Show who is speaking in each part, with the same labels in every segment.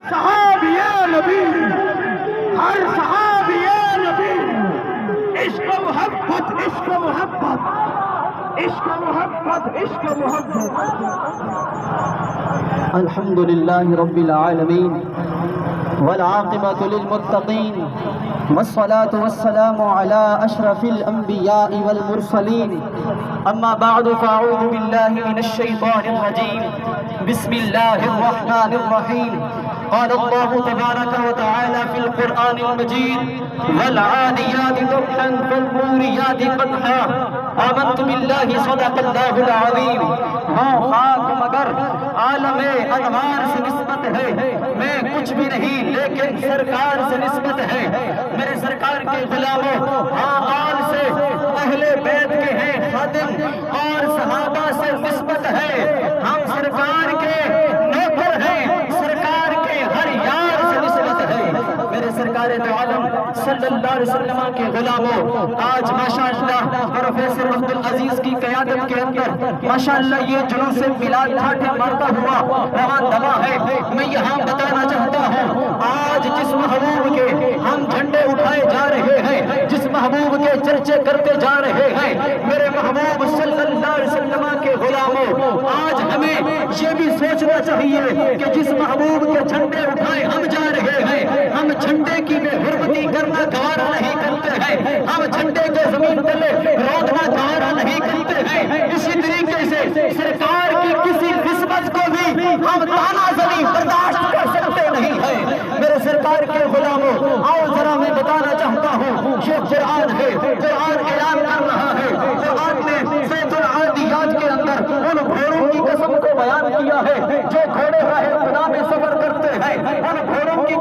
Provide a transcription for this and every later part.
Speaker 1: صحابی نبی، ہر صحابی نبی، عشق و محبت، عشق و محبت، عشق و محبت، عشق و محبت.
Speaker 2: الحمد لله رب العالمين والعاقبة للمتقين والصلاة والسلام على أشرف الأنبياء والمرسلين. أما بعد فأعوذ بالله من الشيطان الرجيم. بسم الله الرحمن الرحيم. قال الله تبارك وتعالى في القرآن المجيد: والعاديات ضبحا فالموريات قدحا. آمنت بالله صدق الله العظيم. ہاں خاک مگر عالم انوار سے نسبت ہے، میں کچھ بھی نہیں لیکن سرکار سے نسبت ہے. میرے سرکار کے غلاموں، ہاں آل سے اہل بیت کے ہیں خادم اور صحابہ سے نسبت ہے. ہم سرکار کے نوکر ہیں، سرکار کے ہر یار سے نسبت ہے. میرے سرکار دو عالم صلی اللہ علیہ وسلم کے غلاموں، آج ماشاءاللہ پروفیسر عبدالعزیز کی قیادت کے اندر ماشاءاللہ یہ جلوس میلاد ٹھاٹھے مارتا ہوا رواں دوا ہے. میں یہاں بتانا چاہتا ہوں، آج جس محبوب کے ہم جھنڈے اٹھائے جا رہے ہیں، جس محبوب کے چرچے کرتے جا رہے ہیں، میرے محبوب صلی اللہ علیہ وسلم کے غلاموں، آج ہمیں یہ بھی سوچنا چاہیے کہ جس محبوب کے جھنڈے اٹھائے ہم جا رہے ہیں، ہم جھنڈے کی بے حرمتی کرنا گوارا نہیں کرتے ہیں، ہم جھنڈے کے زمین تلے روکنا گوارا نہیں کرتے ہیں. اسی طریقے سے سرکار کی کسی نسبت کو بھی ہم تانا زنی برداشت کر سکتے نہیں ہیں. میرے سرکار کے غلاموں، آؤ ذرا میں بتانا چاہتا ہوں، یہ قرآن ہے، قرآن اعلان کر رہا ہے. قرآن نے سورۃ العادیات کے اندر ان گھوڑوں کی قسم کو بیان کیا ہے جو گھوڑے راہ خدا میں سفر کرتے ہیں. ان گھوڑوں کے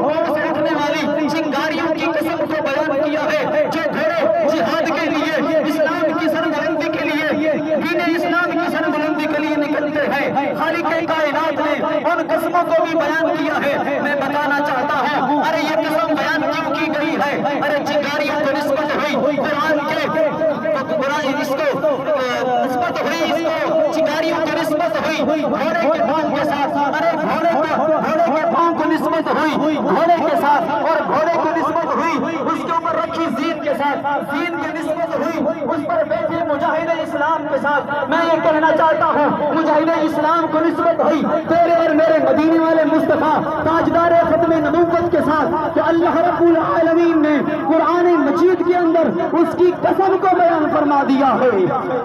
Speaker 2: پاؤں سے اٹھنے والی چنگاریوں کی قسم کو بیان کیا ہے جو گھوڑے جہاد کے لیے، اسلام کی سربلندی کے لیے، دین اسلام کی سربلندی کے لیے نکلتے ہیں. خالق کائنات نے ان قسموں کو بھی بیان کیا ہے. میں بتانا چاہتا ہوں، ارے یہ قسم بیان کیوں کی گئی ہے؟ ارے چنگاریوں کو نسبت ہوئی قرآن کے، اس کو نسبت ہوئی، اس کو چنگاریوں کو نسبت ہوئی گھوڑے کے پاؤں کے ساتھ. ارے گھوڑے کے پاؤں کو نسبت ہوئی گھوڑے کے ساتھ، اور گھوڑے کو نسبت ہوئی اس کے اوپر رکھی زین کے ساتھ، زین کی نسبت ہوئی اس پر بیٹھے مجاہد اسلام کے ساتھ. میں یہ کہنا چاہتا ہوں، مجاہد اسلام کو نسبت ہوئی تیرے اور میرے مدینے والے مصطفیٰ تاجدار ختم نبوت کے ساتھ کہ اللہ رب العالمین نے قرآن مجید کے اندر اس کی قسم کو بیان فرما دیا ہے.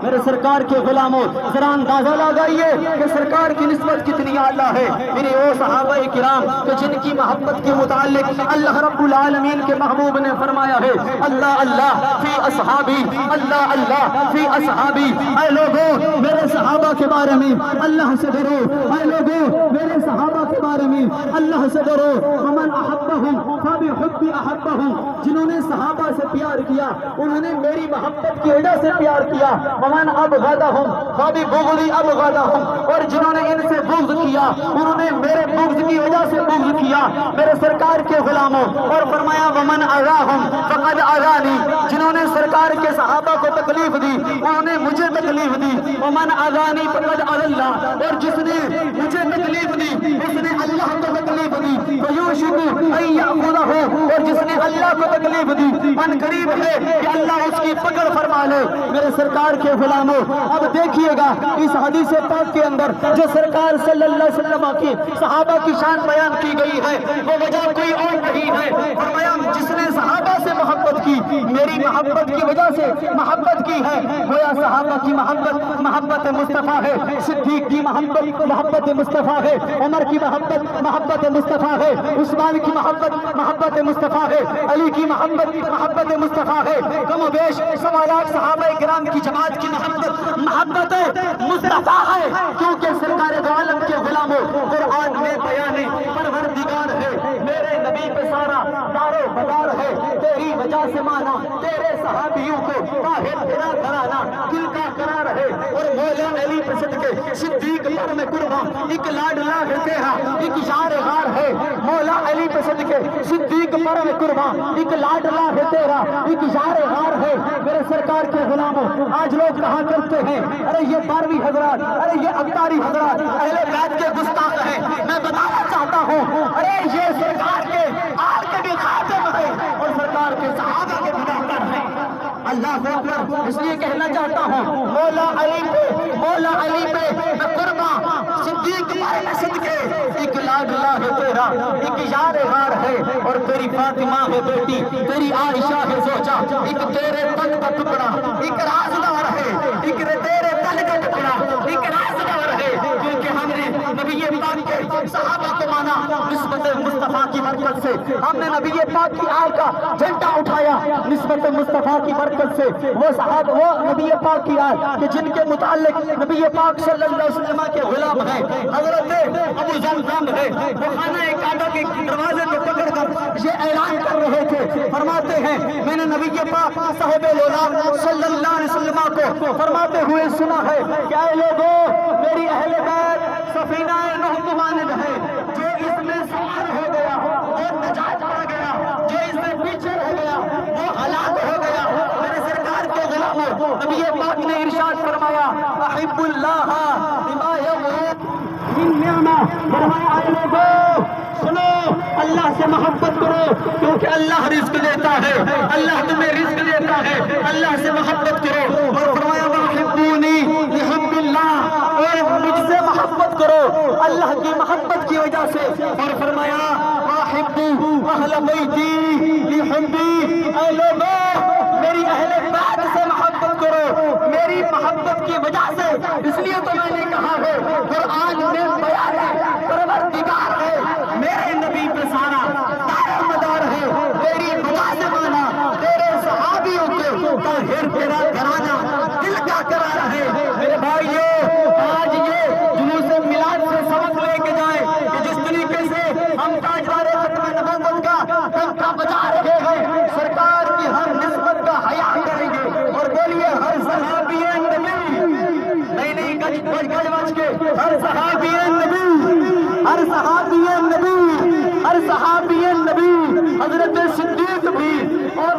Speaker 2: میرے سرکار کے غلاموں، ذرا اندازہ لگائیے کہ سرکار کی نسبت کتنی اعلیٰ ہے. میرے وہ صحابہ کرام کہ جن کی محبت کے متعلق اللہ رب العالمین کے محبوب نے فرمایا ہے: اللہ اللہ فی اصحابی، اللہ اللہ فی اصحابی. اے لوگوں، میرے صحابہ کے بارے میں اللہ سے ڈرو. اے لوگوں، میرے صحابہ کے بارے میں اللہ سے ڈرو. ومن احبہم فبحبی احبہم. جنہوں نے صحابہ سے پیار کیا انہوں نے میری محبت کی وجہ سے پیار کیا. ومن ابغضہم فببغضی ابغضہم. اور جنہوں نے ان سے بغض کیا انہوں نے میرے بغض کی وجہ سے بغض کیا. میرے سرکار کے غلاموں، اور فرمایا ومن اذاہم فقد اذانی. جنہوں نے سرکار کے صحابہ کو تکلیف دی انہوں نے مجھے تکلیف دی. ومن اذانی فقد اذى الله. اور جس نے مجھے تکلیف دی اس نے اللہ کو تکلیف دی. فیوشک ان یأخذہ. اور جس نے اللہ کو تکلیف دی ان قریب ہے کہ اللہ اس کی پکڑ فرما لے. میرے سرکار کے غلاموں، اب دیکھیے گا اس حدیث پاک کے اندر جو سرکار صلی اللہ علیہ وسلم کی صحابہ کی شان بیان کی گئی ہے وہ وجہ کوئی اور نہیں ہے. فرمایا جس نے صحابہ سے محبت کی میری محبت کی وجہ سے محبت کی ہے. گویا صحابہ کی محبت محبت مصطفیٰ ہے، صدیق کی محبت محبت مصطفیٰ ہے، عمر کی محبت محبت مصطفیٰ ہے، عثمان کی محبت محبت مصطفیٰ ہے، علی کی محبت محبت مصطفیٰ ہے. کم و بیش 1.25 لاکھ صحابہ کرام کی جماعت کی محبت محبت مصطفیٰ ہے. کیونکہ سرکار دو عالم کے غلاموں، قرآن میں بیان پروردگار ہے، میرے نبی پہ سارا دار و بدار ہے. تیری وجہ سے مانا تیرے صحابیوں کو طاہر بنا کرانا دل کا قرار ہے. اور مولا علی پہ صدقے صدیق پر میں قربان ایک لاڈلا ہے تیرا ایک یار غار ہے. مولا علی نبی پہ صدقے صدیق پرم قربان ایک لاڈلا ہے تیرا ایک یار غار ہے میرے سرکار کے غلاموں آج لوگ کہا کرتے ہیں ارے یہ باروی حضرات ارے یہ اختاری حضرات اہل بیت کے گستاخ ہیں میں بتانا چاہتا ہوں ارے یہ سرکار کے آل کے بھی خاتم ہے اور سرکار کے صحابہ کے بھی ڈاکٹر ہیں اللہ اکبر اس لیے کہنا چاہتا ہوں مولا علی پہ میں قربان صدیق پہ صدقے ایک لاڈلا ہے تیرا ایک یار غار ہے اور تیری فاطمہ ہے بیٹی تیری عائشہ ہے زوجہ ایک تیرے تن کا ٹکڑا ایک رازدار ہے ایک تیرے تن کا ٹکڑا ایک رازدار ہے کیونکہ ہم نے نبی پاک کے صحابہ کو مانا نسبت مصطفیٰ کی برکت سے ہم نے نبی پاک کی آل کا جھنڈا اٹھایا نسبت مصطفیٰ کی برکت سے وہ صحابہ وہ نبی پاک کی آل کہ جن کے متعلق نبی پاک صلی اللہ علیہ وسلم کے غلام ہیں حضرت ابو زمزم ہے وہ خانہ کعبہ کے دروازے کو پکڑ کر یہ اعلان کر رہے تھے فرماتے ہیں میں نے نبی پاک صاحب لولاب صلی اللہ علیہ وسلم کو فرماتے ہوئے سنا ہے کہ اے لوگوں میری اہل بیت سفینہ نوح کی مانند ہے جو اس میں سوار ہو گیا جو نجات پا گیا جو اس میں پیچھے رہ گیا وہ ہلاک ہو گیا میرے سرکار کے غلاموں نبی پاک نے ارشاد فرمایا احب اللہ بما یغرب من نعمہ فرمایا اے لوگوں سنو اللہ سے محبت کرو کیونکہ اللہ رزق دیتا ہے اللہ تمہیں رزق دیتا ہے اللہ سے محبت کرو اور فرمایا وَحِبُّونِي لِحُبِّ اللَّهِ اور مجھ سے محبت کرو اللہ کی محبت کی وجہ سے اور فرمایا وَحِبُّوا أَهْلَ بَيْتِي لِحُبِّي اے لوگوں میری اہل بیت سے محبت کرو میری محبت کی وجہ سے اس لیے تو میں نے کہا ہے قرآن میں بیان ہے پروردگار ہے میرے نبی پہ سارا دار مدار ہے تیری وجہ سے مانا تیرے صحابیوں کو طاہر تیرا گھرانہ دل کا قرار ہے میرے بھائیو آج یہ جلوس میلاد سے سبق لے کے جائے کہ جس طریقے سے ہم تاجدار ختم نبوت کا ڈنکا بجا رہے ہیں سرکار کی ہر نسبت کا حیا کریں گے اور بولیے ہر صحابی نبی نہیں گج کے ہر صحابی نبی ہر صحابی نبی ہر صحابی نبی حضرت صدیق بھی اور